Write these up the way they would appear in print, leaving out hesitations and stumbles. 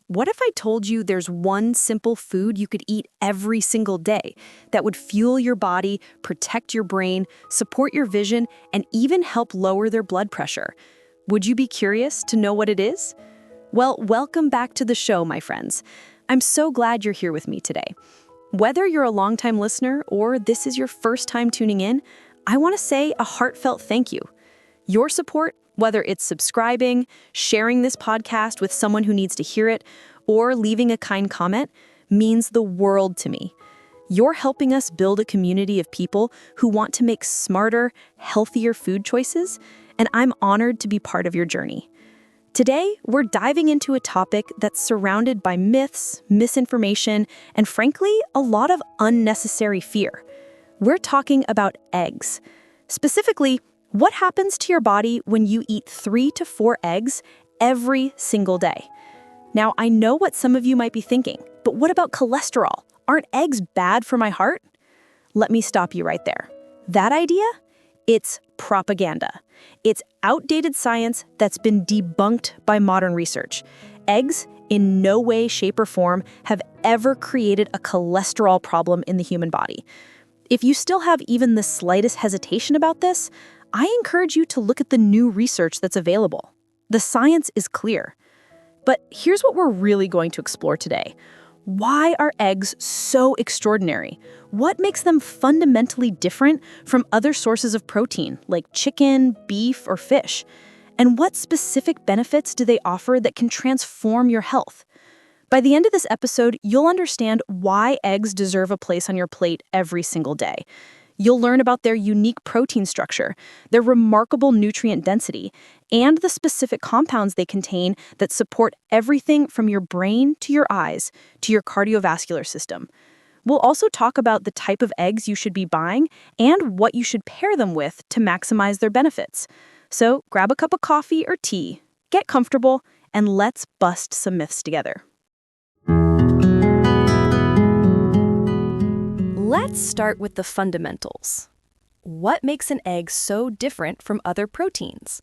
What if I told you there's one simple food you could eat every single day that would fuel your body, protect your brain, support your vision, and even help lower their blood pressure? Would you be curious to know what it is? Well, welcome back to the show, my friends. I'm so glad you're here with me today. Whether you're a longtime listener or this is your first time tuning in, I want to say a heartfelt thank you. Your support, whether it's subscribing, sharing this podcast with someone who needs to hear it, or leaving a kind comment, means the world to me. You're helping us build a community of people who want to make smarter, healthier food choices, and I'm honored to be part of your journey. Today, we're diving into a topic that's surrounded by myths, misinformation, and frankly, a lot of unnecessary fear. We're talking about eggs. Specifically, what happens to your body when you eat 3 to 4 eggs every single day? Now, I know what some of you might be thinking, but what about cholesterol? Aren't eggs bad for my heart? Let me stop you right there. That idea? It's propaganda. It's outdated science that's been debunked by modern research. Eggs, in no way, shape, or form, have ever created a cholesterol problem in the human body. If you still have even the slightest hesitation about this, I encourage you to look at the new research that's available. The science is clear. But here's what we're really going to explore today. Why are eggs so extraordinary? What makes them fundamentally different from other sources of protein, like chicken, beef, or fish? And what specific benefits do they offer that can transform your health? By the end of this episode, you'll understand why eggs deserve a place on your plate every single day. You'll learn about their unique protein structure, their remarkable nutrient density, and the specific compounds they contain that support everything from your brain to your eyes to your cardiovascular system. We'll also talk about the type of eggs you should be buying and what you should pair them with to maximize their benefits. So grab a cup of coffee or tea, get comfortable, and let's bust some myths together. Let's start with the fundamentals. What makes an egg so different from other proteins?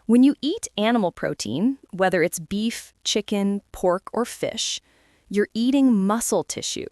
When you eat animal protein, whether it's beef, chicken, pork, or fish, you're eating muscle tissue.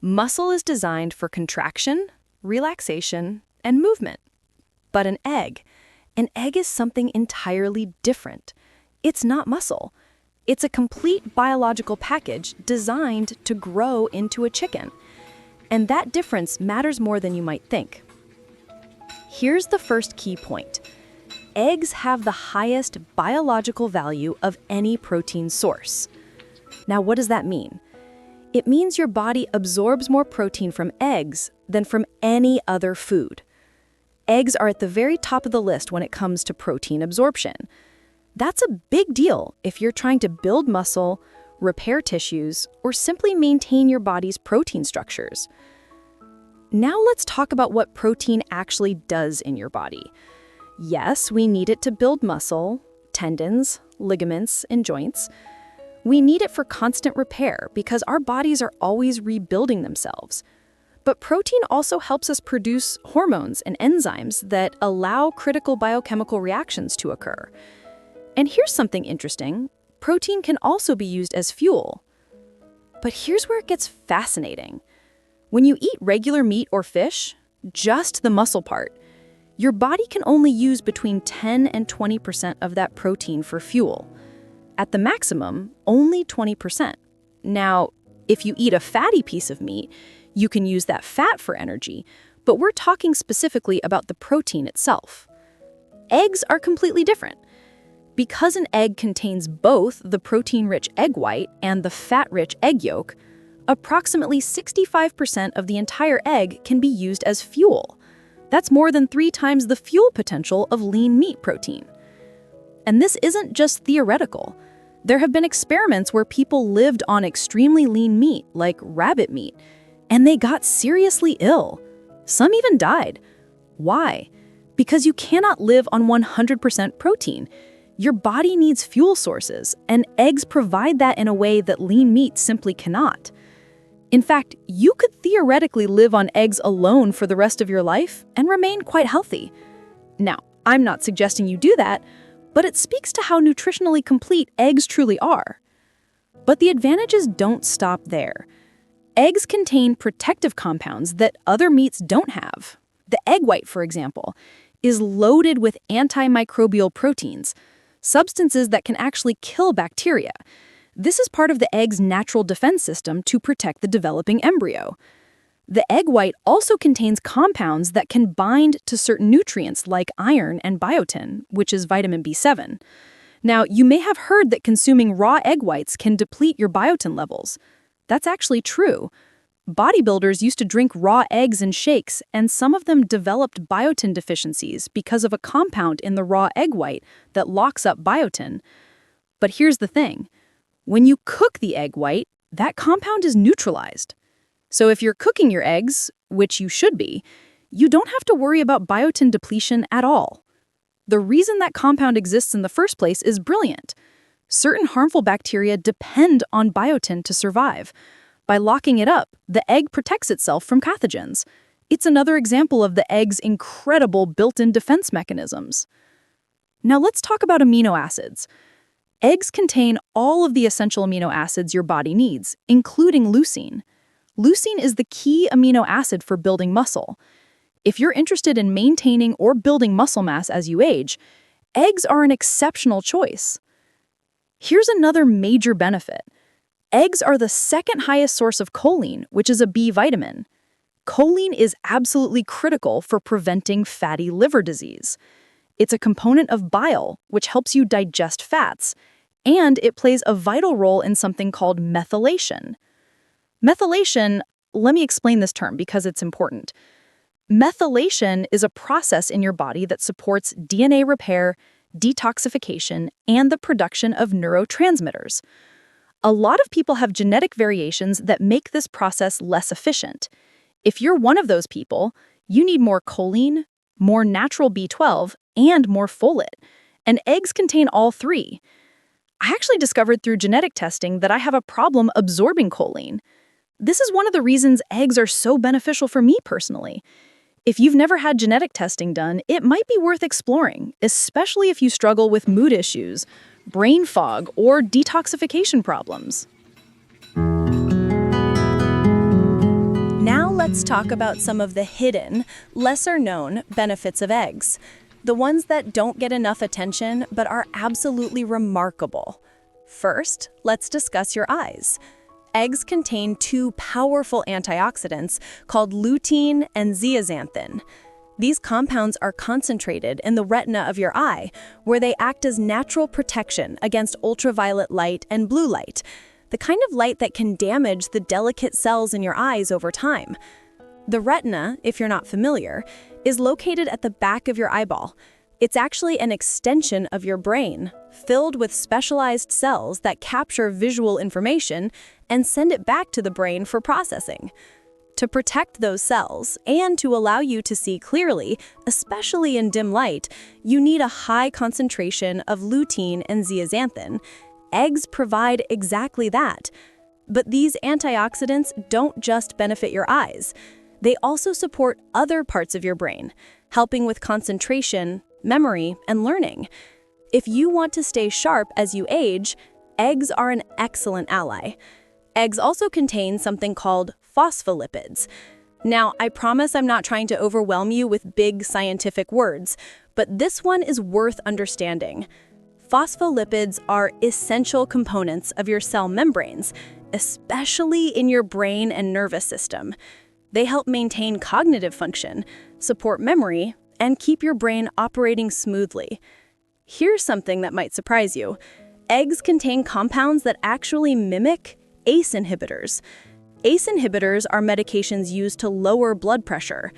Muscle is designed for contraction, relaxation, and movement. But an egg is something entirely different. It's not muscle. It's a complete biological package designed to grow into a chicken. And that difference matters more than you might think. Here's the first key point. Eggs have the highest biological value of any protein source. Now, what does that mean? It means your body absorbs more protein from eggs than from any other food. Eggs are at the very top of the list when it comes to protein absorption. That's a big deal if you're trying to build muscle, repair tissues, or simply maintain your body's protein structures. Now let's talk about what protein actually does in your body. Yes, we need it to build muscle, tendons, ligaments, and joints. We need it for constant repair because our bodies are always rebuilding themselves. But protein also helps us produce hormones and enzymes that allow critical biochemical reactions to occur. And here's something interesting. Protein can also be used as fuel. But here's where it gets fascinating. When you eat regular meat or fish, just the muscle part, your body can only use between 10 and 20% of that protein for fuel. At the maximum, only 20%. Now, if you eat a fatty piece of meat, you can use that fat for energy, but we're talking specifically about the protein itself. Eggs are completely different. Because an egg contains both the protein-rich egg white and the fat-rich egg yolk, approximately 65% of the entire egg can be used as fuel. That's more than 3 times the fuel potential of lean meat protein. And this isn't just theoretical. There have been experiments where people lived on extremely lean meat, like rabbit meat, and they got seriously ill. Some even died. Why? Because you cannot live on 100% protein. Your body needs fuel sources, and eggs provide that in a way that lean meat simply cannot. In fact, you could theoretically live on eggs alone for the rest of your life and remain quite healthy. Now, I'm not suggesting you do that, but it speaks to how nutritionally complete eggs truly are. But the advantages don't stop there. Eggs contain protective compounds that other meats don't have. The egg white, for example, is loaded with antimicrobial proteins, substances that can actually kill bacteria. This is part of the egg's natural defense system to protect the developing embryo. The egg white also contains compounds that can bind to certain nutrients like iron and biotin, which is vitamin B7. Now, you may have heard that consuming raw egg whites can deplete your biotin levels. That's actually true. Bodybuilders used to drink raw eggs in shakes, and some of them developed biotin deficiencies because of a compound in the raw egg white that locks up biotin. But here's the thing. When you cook the egg white, that compound is neutralized. So if you're cooking your eggs, which you should be, you don't have to worry about biotin depletion at all. The reason that compound exists in the first place is brilliant. Certain harmful bacteria depend on biotin to survive. By locking it up, the egg protects itself from pathogens. It's another example of the egg's incredible built-in defense mechanisms. Now let's talk about amino acids. Eggs contain all of the essential amino acids your body needs, including leucine. Leucine is the key amino acid for building muscle. If you're interested in maintaining or building muscle mass as you age, eggs are an exceptional choice. Here's another major benefit. Eggs are the second highest source of choline, which is a B vitamin. Choline is absolutely critical for preventing fatty liver disease. It's a component of bile, which helps you digest fats, and it plays a vital role in something called methylation. Methylation, let me explain this term because it's important. Methylation is a process in your body that supports DNA repair, detoxification, and the production of neurotransmitters. A lot of people have genetic variations that make this process less efficient. If you're one of those people, you need more choline, more natural B12, and more folate. And eggs contain all three. I actually discovered through genetic testing that I have a problem absorbing choline. This is one of the reasons eggs are so beneficial for me personally. If you've never had genetic testing done, it might be worth exploring, especially if you struggle with mood issues, brain fog, or detoxification problems. Now let's talk about some of the hidden, lesser-known benefits of eggs. The ones that don't get enough attention but are absolutely remarkable. First, let's discuss your eyes. Eggs contain two powerful antioxidants called lutein and zeaxanthin. These compounds are concentrated in the retina of your eye, where they act as natural protection against ultraviolet light and blue light, the kind of light that can damage the delicate cells in your eyes over time. The retina, if you're not familiar, is located at the back of your eyeball. It's actually an extension of your brain, filled with specialized cells that capture visual information and send it back to the brain for processing. To protect those cells and to allow you to see clearly, especially in dim light, you need a high concentration of lutein and zeaxanthin. Eggs provide exactly that. But these antioxidants don't just benefit your eyes. They also support other parts of your brain, helping with concentration, memory, and learning. If you want to stay sharp as you age, eggs are an excellent ally. Eggs also contain something called phospholipids. Now, I promise I'm not trying to overwhelm you with big scientific words, but this one is worth understanding. Phospholipids are essential components of your cell membranes, especially in your brain and nervous system. They help maintain cognitive function, support memory, and keep your brain operating smoothly. Here's something that might surprise you. Eggs contain compounds that actually mimic ACE inhibitors. ACE inhibitors are medications used to lower blood pressure.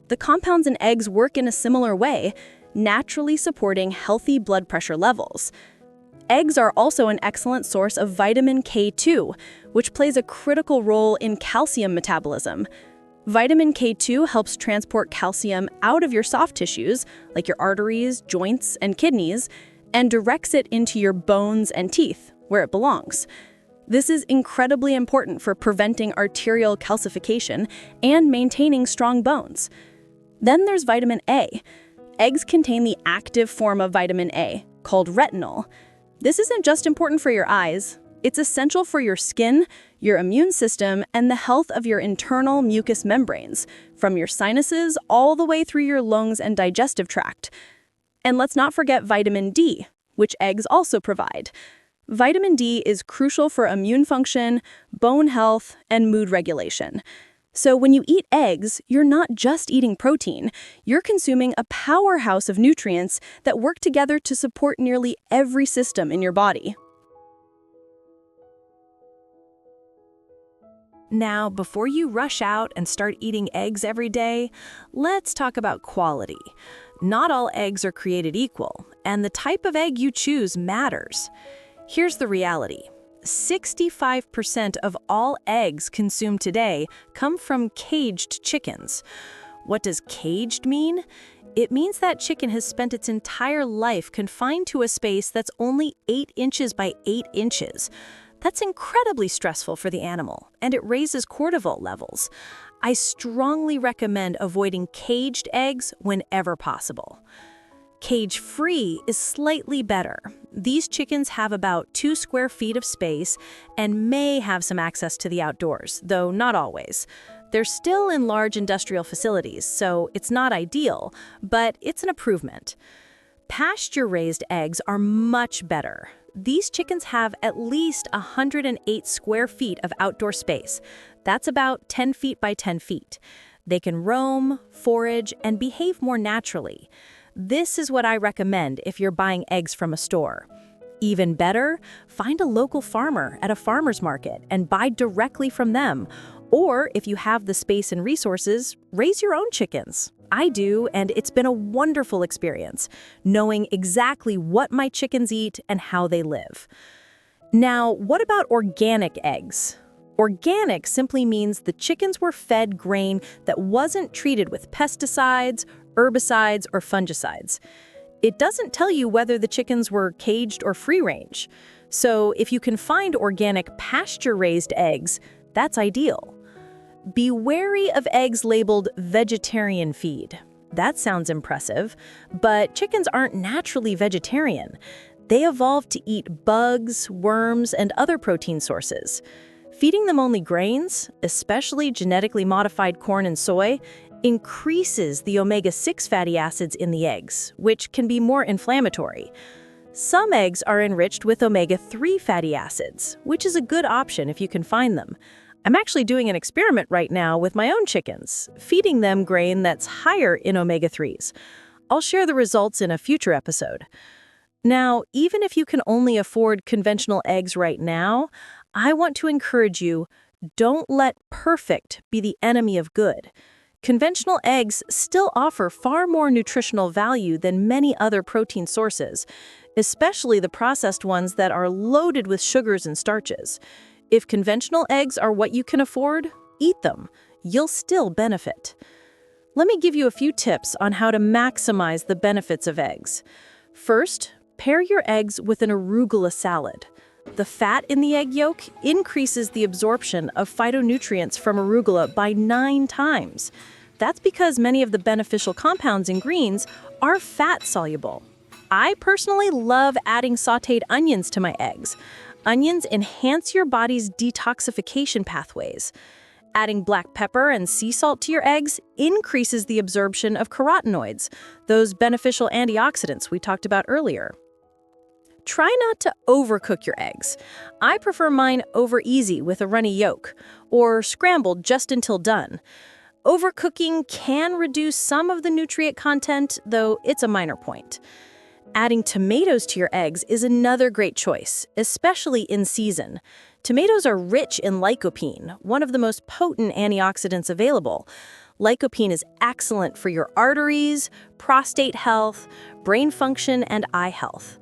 The compounds in eggs work in a similar way, naturally supporting healthy blood pressure levels. Eggs are also an excellent source of vitamin K2, which plays a critical role in calcium metabolism. Vitamin K2 helps transport calcium out of your soft tissues, like your arteries, joints, and kidneys, and directs it into your bones and teeth, where it belongs. This is incredibly important for preventing arterial calcification and maintaining strong bones. Then there's vitamin A. Eggs contain the active form of vitamin A, called retinol. This isn't just important for your eyes. It's essential for your skin, your immune system, and the health of your internal mucous membranes, from your sinuses all the way through your lungs and digestive tract. And let's not forget vitamin D, which eggs also provide. Vitamin D is crucial for immune function, bone health, and mood regulation. So when you eat eggs, you're not just eating protein, you're consuming a powerhouse of nutrients that work together to support nearly every system in your body. Now, before you rush out and start eating eggs every day, let's talk about quality. Not all eggs are created equal, and the type of egg you choose matters. Here's the reality. 65% of all eggs consumed today come from caged chickens. What does caged mean? It means that chicken has spent its entire life confined to a space that's only 8 inches by 8 inches. That's incredibly stressful for the animal, and it raises cortisol levels. I strongly recommend avoiding caged eggs whenever possible. Cage-free is slightly better. These chickens have about 2 square feet of space and may have some access to the outdoors, though not always. They're still in large industrial facilities, so it's not ideal, but it's an improvement. Pasture-raised eggs are much better. These chickens have at least 108 square feet of outdoor space. That's about 10 feet by 10 feet. They can roam, forage, and behave more naturally. This is what I recommend if you're buying eggs from a store. Even better, find a local farmer at a farmer's market and buy directly from them. Or if you have the space and resources, raise your own chickens. I do, and it's been a wonderful experience, knowing exactly what my chickens eat and how they live. Now, what about organic eggs? Organic simply means the chickens were fed grain that wasn't treated with pesticides, herbicides, or fungicides. It doesn't tell you whether the chickens were caged or free-range. So if you can find organic pasture-raised eggs, that's ideal. Be wary of eggs labeled vegetarian feed. That sounds impressive, but chickens aren't naturally vegetarian. They evolved to eat bugs, worms, and other protein sources. Feeding them only grains, especially genetically modified corn and soy, increases the omega-6 fatty acids in the eggs, which can be more inflammatory. Some eggs are enriched with omega-3 fatty acids, which is a good option if you can find them. I'm actually doing an experiment right now with my own chickens, feeding them grain that's higher in omega-3s. I'll share the results in a future episode. Now, even if you can only afford conventional eggs right now, I want to encourage you, don't let perfect be the enemy of good. Conventional eggs still offer far more nutritional value than many other protein sources, especially the processed ones that are loaded with sugars and starches. If conventional eggs are what you can afford, eat them. You'll still benefit. Let me give you a few tips on how to maximize the benefits of eggs. First, pair your eggs with an arugula salad. The fat in the egg yolk increases the absorption of phytonutrients from arugula by 9 times. That's because many of the beneficial compounds in greens are fat-soluble. I personally love adding sautéed onions to my eggs. Onions enhance your body's detoxification pathways. Adding black pepper and sea salt to your eggs increases the absorption of carotenoids, those beneficial antioxidants we talked about earlier. Try not to overcook your eggs. I prefer mine over easy with a runny yolk, or scrambled just until done. Overcooking can reduce some of the nutrient content, though it's a minor point. Adding tomatoes to your eggs is another great choice, especially in season. Tomatoes are rich in lycopene, one of the most potent antioxidants available. Lycopene is excellent for your arteries, prostate health, brain function, and eye health.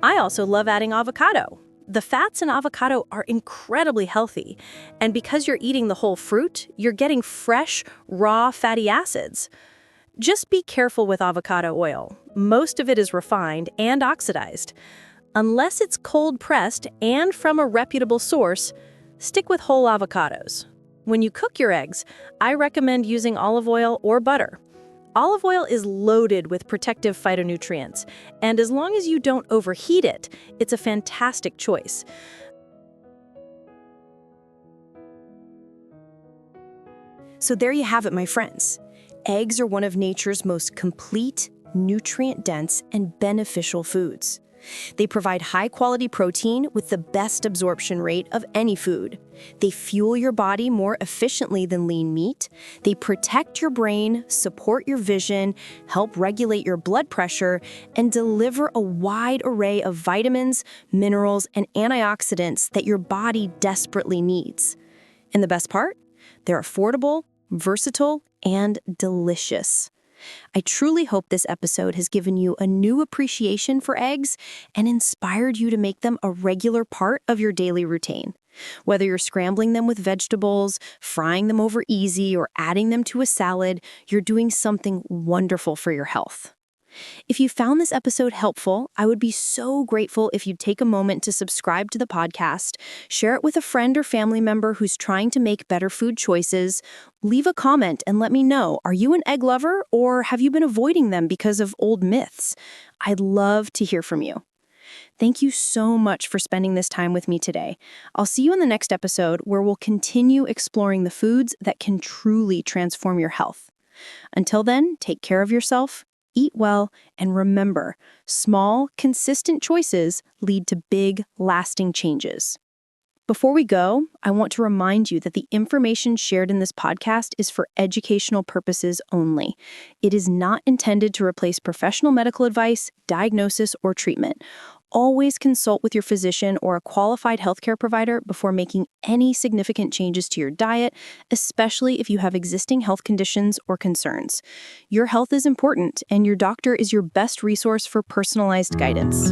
I also love adding avocado. The fats in avocado are incredibly healthy, and because you're eating the whole fruit, you're getting fresh, raw fatty acids. Just be careful with avocado oil. Most of it is refined and oxidized. Unless it's cold-pressed and from a reputable source, stick with whole avocados. When you cook your eggs, I recommend using olive oil or butter. Olive oil is loaded with protective phytonutrients, and as long as you don't overheat it, it's a fantastic choice. So there you have it, my friends. Eggs are one of nature's most complete, nutrient-dense, and beneficial foods. They provide high-quality protein with the best absorption rate of any food. They fuel your body more efficiently than lean meat. They protect your brain, support your vision, help regulate your blood pressure, and deliver a wide array of vitamins, minerals, and antioxidants that your body desperately needs. And the best part? They're affordable, versatile, and delicious. I truly hope this episode has given you a new appreciation for eggs and inspired you to make them a regular part of your daily routine. Whether you're scrambling them with vegetables, frying them over easy, or adding them to a salad, you're doing something wonderful for your health. If you found this episode helpful, I would be so grateful if you'd take a moment to subscribe to the podcast, share it with a friend or family member who's trying to make better food choices, leave a comment and let me know, are you an egg lover or have you been avoiding them because of old myths? I'd love to hear from you. Thank you so much for spending this time with me today. I'll see you in the next episode where we'll continue exploring the foods that can truly transform your health. Until then, take care of yourself, eat well, and remember, small, consistent choices lead to big, lasting changes. Before we go, I want to remind you that the information shared in this podcast is for educational purposes only. It is not intended to replace professional medical advice, diagnosis, or treatment. Always consult with your physician or a qualified healthcare provider before making any significant changes to your diet, especially if you have existing health conditions or concerns. Your health is important, and your doctor is your best resource for personalized guidance.